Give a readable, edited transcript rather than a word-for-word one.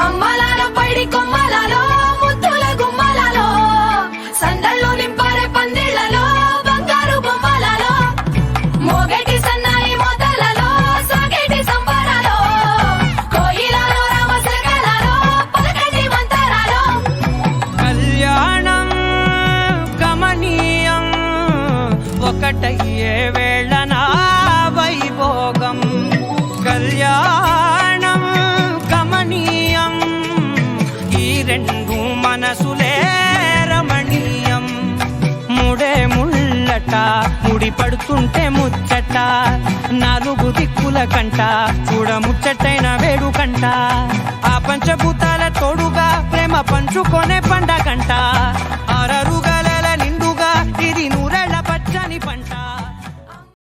అమ్మలాలో పైడి కొమ్మలలో ముద్దుల గుమ్మలలో సందళ్ళు నింపారే పందిళ్లలో బంగారు బొమ్మలలో మోగేటి సన్నాయి మోతలలో సాగేటి సంబరాలో కోయిలలో రామశకలలో పలకటి మంతరాలో కళ్యాణం గమనీయం ఒకటయ్యే వేళనా వైభోగం కళ్యాణం గమనీయం ఈ రెండు మనసులే రమణీయం ముడే ముళ్ళట ముడి పడుతుంటే ముచ్చట నాలుగు దిక్కుల కంట చూడ ముచ్చటైన వేడుకంట ఆ పంచభూతాల తోడుగా ప్రేమ పంచుకొనే పండగంట